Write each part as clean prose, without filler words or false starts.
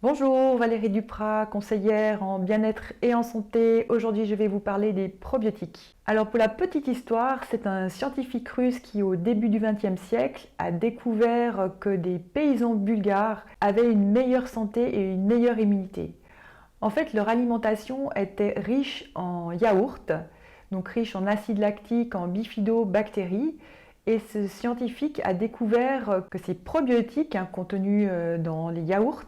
Bonjour, Valérie Duprat, conseillère en bien-être et en santé. Aujourd'hui, je vais vous parler des probiotiques. Alors, pour la petite histoire, c'est un scientifique russe qui, au début du XXe siècle, a découvert que des paysans bulgares avaient une meilleure santé et une meilleure immunité. En fait, leur alimentation était riche en yaourt, donc riche en acide lactique, en bifidobactéries. Et ce scientifique a découvert que ces probiotiques contenus dans les yaourts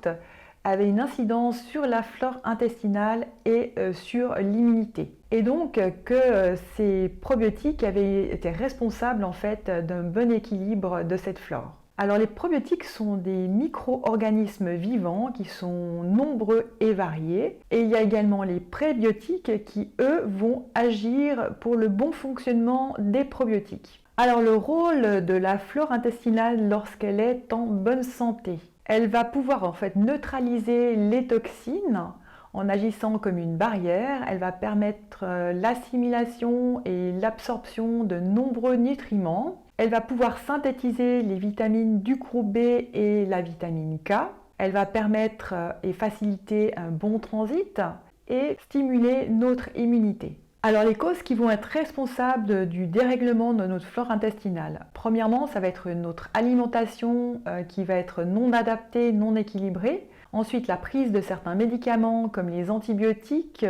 avaient une incidence sur la flore intestinale et sur l'immunité. Et donc que ces probiotiques avaient été responsables en fait d'un bon équilibre de cette flore. Alors les probiotiques sont des micro-organismes vivants qui sont nombreux et variés. Et il y a également les prébiotiques qui, eux, vont agir pour le bon fonctionnement des probiotiques. Alors le rôle de la flore intestinale lorsqu'elle est en bonne santé. Elle va pouvoir en fait neutraliser les toxines en agissant comme une barrière. Elle va permettre l'assimilation et l'absorption de nombreux nutriments. Elle va pouvoir synthétiser les vitamines du groupe B et la vitamine K. Elle va permettre et faciliter un bon transit et stimuler notre immunité. Alors les causes qui vont être responsables du dérèglement de notre flore intestinale. Premièrement, ça va être notre alimentation qui va être non adaptée, non équilibrée. Ensuite, la prise de certains médicaments comme les antibiotiques,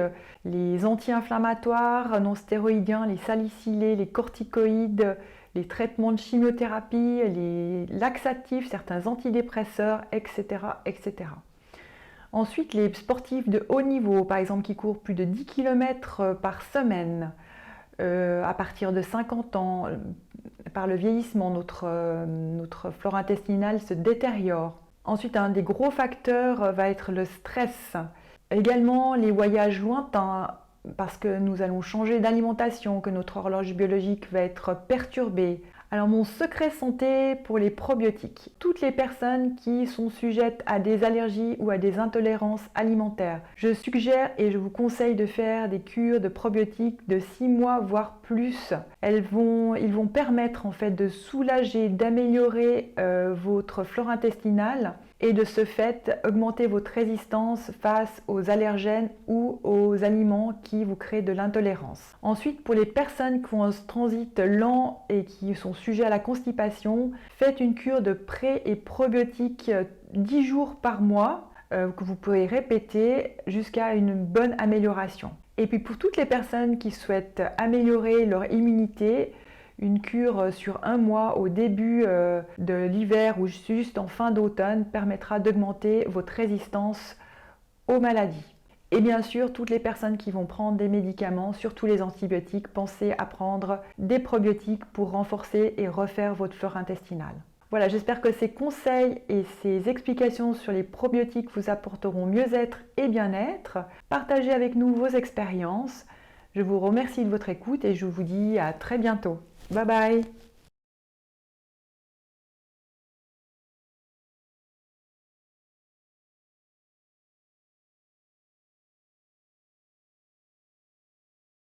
les anti-inflammatoires, non stéroïdiens, les salicylés, les corticoïdes, les traitements de chimiothérapie, les laxatifs, certains antidépresseurs, etc., etc. Ensuite, les sportifs de haut niveau, par exemple qui courent plus de 10 km par semaine, à partir de 50 ans, par le vieillissement, notre flore intestinale se détériore. Ensuite, un des gros facteurs va être le stress. Également, les voyages lointains, parce que nous allons changer d'alimentation, que notre horloge biologique va être perturbée. Alors mon secret santé pour les probiotiques. Toutes les personnes qui sont sujettes à des allergies ou à des intolérances alimentaires, je suggère et je vous conseille de faire des cures de probiotiques de 6 mois voire plus. Ils vont permettre en fait de soulager, d'améliorer votre flore intestinale et de ce fait augmenter votre résistance face aux allergènes ou aux aliments qui vous créent de l'intolérance. Ensuite, pour les personnes qui ont un transit lent et qui sont sujets à la constipation, faites une cure de pré et probiotiques 10 jours par mois que vous pourrez répéter jusqu'à une bonne amélioration. Et puis pour toutes les personnes qui souhaitent améliorer leur immunité, une cure sur 1 mois au début de l'hiver ou juste en fin d'automne permettra d'augmenter votre résistance aux maladies. Et bien sûr, toutes les personnes qui vont prendre des médicaments, surtout les antibiotiques, pensez à prendre des probiotiques pour renforcer et refaire votre flore intestinale. Voilà, j'espère que ces conseils et ces explications sur les probiotiques vous apporteront mieux-être et bien-être. Partagez avec nous vos expériences. Je vous remercie de votre écoute et je vous dis à très bientôt. Bye bye!